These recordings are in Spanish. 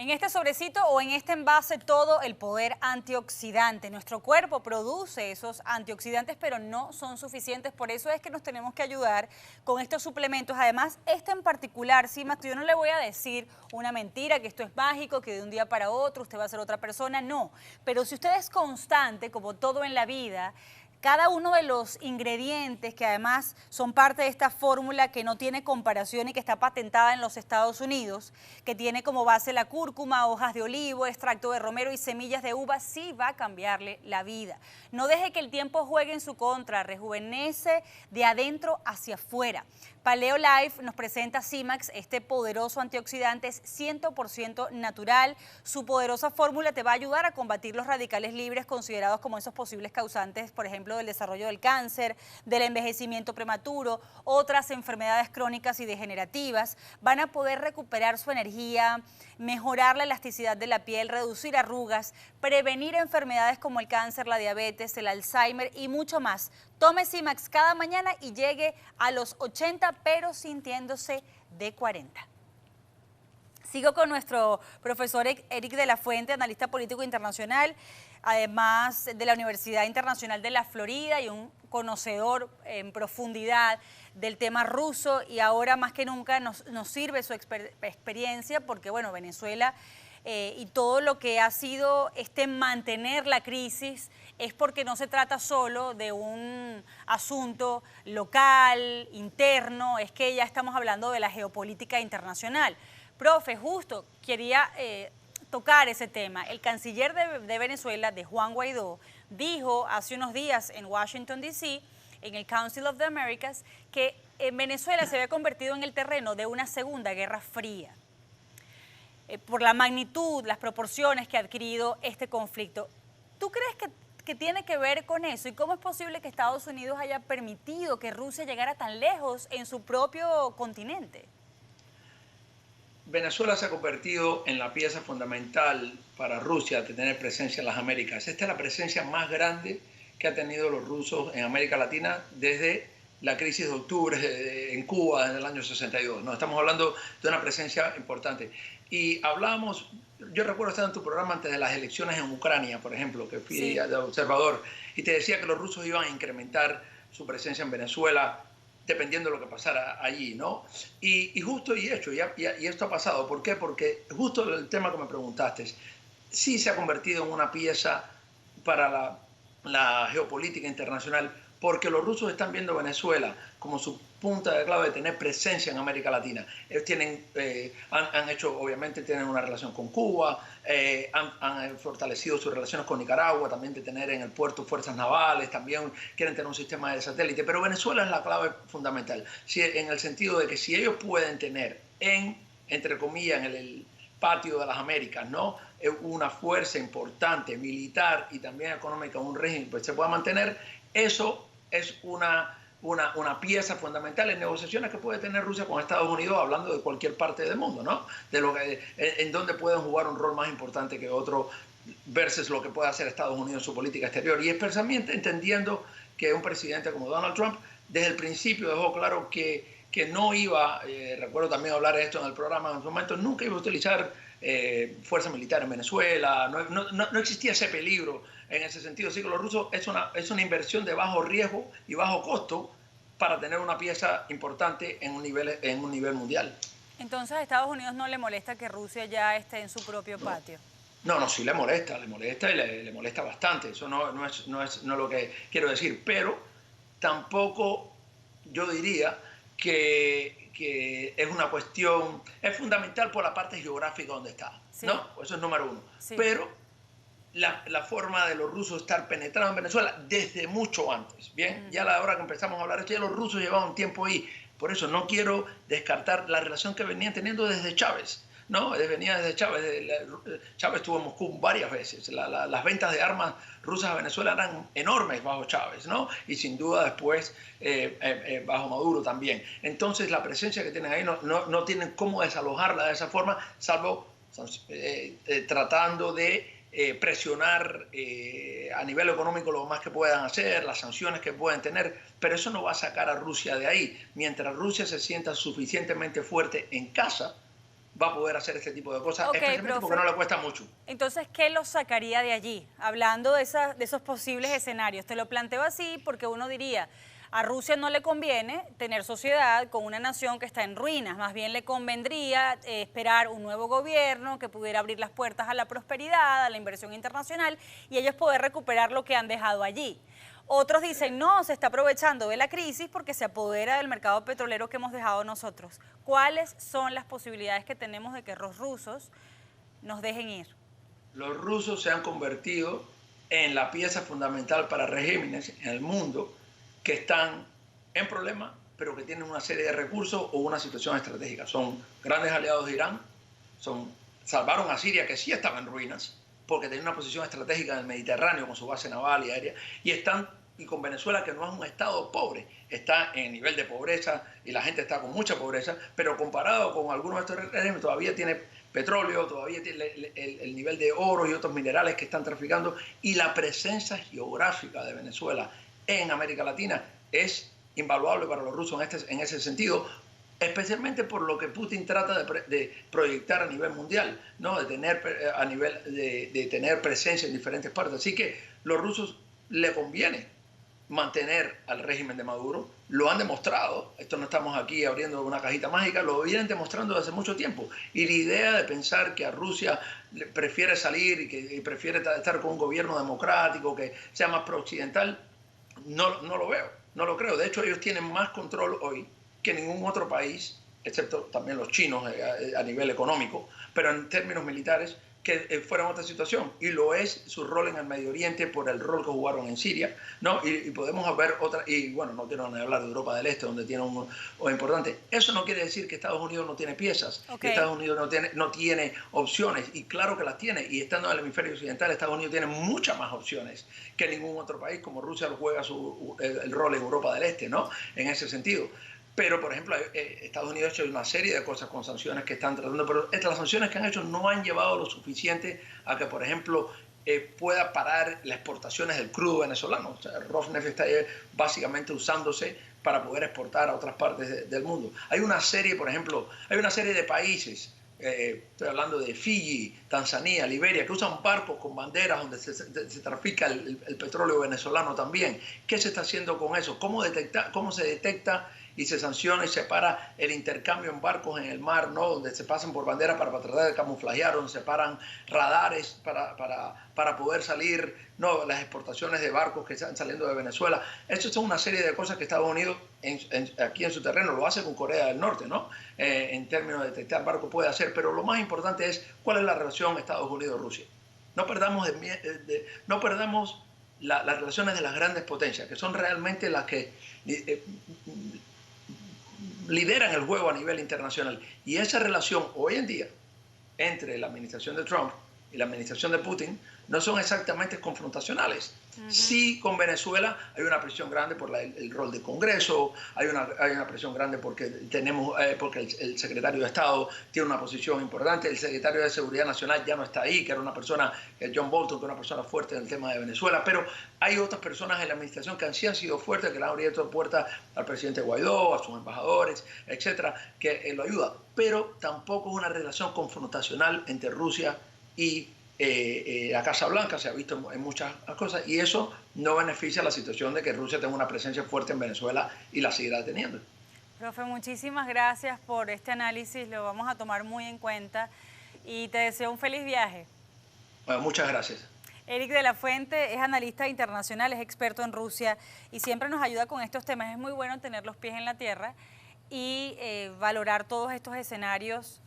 En este sobrecito o en este envase todo el poder antioxidante. Nuestro cuerpo produce esos antioxidantes, pero no son suficientes. Por eso es que nos tenemos que ayudar con estos suplementos. Además, este en particular, sí, Max, yo no le voy a decir una mentira, que esto es mágico, que de un día para otro usted va a ser otra persona. No, pero si usted es constante, como todo en la vida, cada uno de los ingredientes que además son parte de esta fórmula que no tiene comparación y que está patentada en los Estados Unidos, que tiene como base la cúrcuma, hojas de olivo, extracto de romero y semillas de uva, sí va a cambiarle la vida. No deje que el tiempo juegue en su contra, rejuvenece de adentro hacia afuera. Paleo Life nos presenta Zimax, este poderoso antioxidante es 100% natural. Su poderosa fórmula te va a ayudar a combatir los radicales libres considerados como esos posibles causantes, por ejemplo, del desarrollo del cáncer, del envejecimiento prematuro, otras enfermedades crónicas y degenerativas. Van a poder recuperar su energía, mejorar la elasticidad de la piel, reducir arrugas, prevenir enfermedades como el cáncer, la diabetes, el Alzheimer y mucho más. Tome Zimax cada mañana y llegue a los 80, pero sintiéndose de 40. Sigo con nuestro profesor Eric de la Fuente, analista político internacional, además de la Universidad Internacional de la Florida y un conocedor en profundidad del tema ruso, y ahora más que nunca nos sirve su experiencia porque, bueno, Venezuela y todo lo que ha sido mantener la crisis es porque no se trata solo de un asunto local, interno, es que ya estamos hablando de la geopolítica internacional. Profe, justo quería tocar ese tema. El canciller de Venezuela, de Juan Guaidó, dijo hace unos días en Washington, D.C., en el Council of the Americas, que Venezuela se había convertido en el terreno de una segunda guerra fría, por la magnitud, las proporciones que ha adquirido este conflicto. ¿Tú crees que tiene que ver con eso? ¿Y cómo es posible que Estados Unidos haya permitido que Rusia llegara tan lejos en su propio continente? Venezuela se ha convertido en la pieza fundamental para Rusia de tener presencia en las Américas. Esta es la presencia más grande que han tenido los rusos en América Latina desde la crisis de octubre en Cuba en el año 62. No, estamos hablando de una presencia importante. Y hablábamos, yo recuerdo estar en tu programa antes de las elecciones en Ucrania, por ejemplo, que fui de observador, y te decía que los rusos iban a incrementar su presencia en Venezuela dependiendo de lo que pasara allí, ¿no? Y justo y hecho, y esto ha pasado. ¿Por qué? Porque justo el tema que me preguntaste, sí se ha convertido en una pieza para la geopolítica internacional, porque los rusos están viendo Venezuela como su punta de clave de tener presencia en América Latina. Ellos tienen, han hecho, obviamente, tienen una relación con Cuba, han fortalecido sus relaciones con Nicaragua, también de tener en el puerto fuerzas navales, también quieren tener un sistema de satélite, pero Venezuela es la clave fundamental, en el sentido de que si ellos pueden tener entre comillas, en el patio de las Américas, ¿no?, una fuerza importante, militar y también económica, un régimen que se pueda mantener, eso es una pieza fundamental en negociaciones que puede tener Rusia con Estados Unidos, hablando de cualquier parte del mundo, ¿no? De lo que, en donde pueden jugar un rol más importante que otro versus lo que puede hacer Estados Unidos en su política exterior. Y especialmente entendiendo que un presidente como Donald Trump desde el principio dejó claro que no iba, recuerdo también hablar de esto en el programa en su momento, nunca iba a utilizar fuerza militar en Venezuela, no existía ese peligro en ese sentido. Así que los rusos es una inversión de bajo riesgo y bajo costo para tener una pieza importante en un nivel mundial. Entonces, ¿a Estados Unidos no le molesta que Rusia ya esté en su propio patio? No, sí le molesta y le molesta bastante. Eso no es lo que quiero decir, pero tampoco yo diría que es una cuestión, es fundamental por la parte geográfica donde está, ¿no? Eso es número uno. Sí. Pero la forma de los rusos estar penetrando en Venezuela desde mucho antes, ¿bien? Ya a la hora que empezamos a hablar de esto, ya los rusos llevaban tiempo ahí. Por eso no quiero descartar la relación que venían teniendo desde Chávez, ¿no? Venía desde Chávez. Chávez estuvo en Moscú varias veces. Las ventas de armas rusas a Venezuela eran enormes bajo Chávez, ¿no? Y sin duda después bajo Maduro también. Entonces la presencia que tienen ahí no tienen cómo desalojarla de esa forma, salvo tratando de presionar a nivel económico lo más que puedan hacer, las sanciones que pueden tener, pero eso no va a sacar a Rusia de ahí. Mientras Rusia se sienta suficientemente fuerte en casa, va a poder hacer este tipo de cosas, especialmente profe, porque no le cuesta mucho. Entonces, ¿qué lo sacaría de allí? Hablando de esos posibles escenarios. Te lo planteo así porque uno diría, a Rusia no le conviene tener sociedad con una nación que está en ruinas, más bien le convendría esperar un nuevo gobierno que pudiera abrir las puertas a la prosperidad, a la inversión internacional y ellos poder recuperar lo que han dejado allí. Otros dicen, no, se está aprovechando de la crisis porque se apodera del mercado petrolero que hemos dejado nosotros. ¿Cuáles son las posibilidades que tenemos de que los rusos nos dejen ir? Los rusos se han convertido en la pieza fundamental para regímenes en el mundo que están en problemas, pero que tienen una serie de recursos o una situación estratégica. Son grandes aliados de Irán, salvaron a Siria, que sí estaba en ruinas, porque tenía una posición estratégica en el Mediterráneo con su base naval y aérea, y con Venezuela, que no es un estado pobre, está en nivel de pobreza y la gente está con mucha pobreza, pero comparado con algunos de estos regímenes todavía tiene petróleo, todavía tiene el nivel de oro y otros minerales que están traficando, y la presencia geográfica de Venezuela en América Latina es invaluable para los rusos en ese sentido, especialmente por lo que Putin trata de proyectar a nivel mundial, ¿no? de tener presencia en diferentes partes. Así que los rusos le conviene mantener al régimen de Maduro, lo han demostrado, esto no estamos aquí abriendo una cajita mágica, lo vienen demostrando desde hace mucho tiempo. Y la idea de pensar que a Rusia prefiere salir y prefiere estar con un gobierno democrático que sea más pro-occidental, no lo veo, no lo creo. De hecho, ellos tienen más control hoy que ningún otro país, excepto también los chinos a nivel económico, pero en términos militares, que fuera en otra situación, y lo es su rol en el Medio Oriente por el rol que jugaron en Siria, ¿no? Y podemos ver otra, y bueno, no quiero ni hablar de Europa del Este, donde tiene un importante. Eso no quiere decir que Estados Unidos no tiene piezas, que Estados Unidos no tiene opciones, y claro que las tiene, y estando en el hemisferio occidental, Estados Unidos tiene muchas más opciones que ningún otro país, como Rusia lo juega el rol en Europa del Este, ¿no? En ese sentido. Pero, por ejemplo, Estados Unidos ha hecho una serie de cosas con sanciones que están tratando, pero las sanciones que han hecho no han llevado lo suficiente a que, por ejemplo, pueda parar las exportaciones del crudo venezolano. O sea, Rosneft está básicamente usándose para poder exportar a otras partes del mundo. Hay una serie, por ejemplo, hay una serie de países, estoy hablando de Fiji, Tanzania, Liberia, que usan barcos con banderas donde se trafica el petróleo venezolano también. ¿Qué se está haciendo con eso? ¿Cómo se detecta y se sanciona y se para el intercambio en barcos en el mar, ¿no? Donde se pasan por bandera para tratar de camuflajear, donde se paran radares para poder salir, ¿no? Las exportaciones de barcos que están saliendo de Venezuela. Esto son una serie de cosas que Estados Unidos aquí en su terreno lo hace con Corea del Norte, ¿no? En términos de detectar barcos puede hacer, pero lo más importante es cuál es la relación Estados Unidos-Rusia. No perdamos las relaciones de las grandes potencias, que son realmente las que lideran el juego a nivel internacional. Y esa relación hoy en día entre la administración de Trump y la administración de Putin no son exactamente confrontacionales. Sí, con Venezuela hay una presión grande por el rol del Congreso, hay una presión grande porque el secretario de Estado tiene una posición importante, el secretario de Seguridad Nacional ya no está ahí, que era una persona, John Bolton, que era una persona fuerte en el tema de Venezuela, pero hay otras personas en la administración que sí han sido fuertes, que le han abierto puertas al presidente Guaidó, a sus embajadores, etcétera, que lo ayuda. Pero tampoco es una relación confrontacional entre Rusia y la Casa Blanca, se ha visto en muchas cosas, y eso no beneficia la situación de que Rusia tenga una presencia fuerte en Venezuela y la seguirá teniendo. Profe, muchísimas gracias por este análisis, lo vamos a tomar muy en cuenta y te deseo un feliz viaje. Bueno, muchas gracias. Eric de la Fuente es analista internacional, es experto en Rusia y siempre nos ayuda con estos temas. Es muy bueno tener los pies en la tierra y valorar todos estos escenarios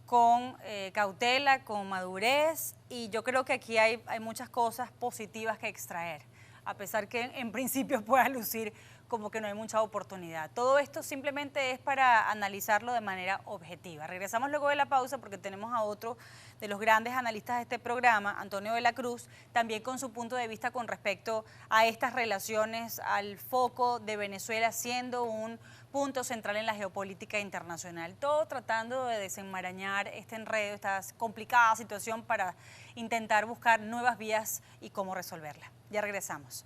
con cautela, con madurez, y yo creo que aquí hay muchas cosas positivas que extraer, a pesar que en principio pueda lucir como que no hay mucha oportunidad. Todo esto simplemente es para analizarlo de manera objetiva. Regresamos luego de la pausa porque tenemos a otro de los grandes analistas de este programa, Antonio de la Cruz, también con su punto de vista con respecto a estas relaciones, al foco de Venezuela siendo un punto central en la geopolítica internacional, todo tratando de desenmarañar este enredo, esta complicada situación para intentar buscar nuevas vías y cómo resolverla. Ya regresamos.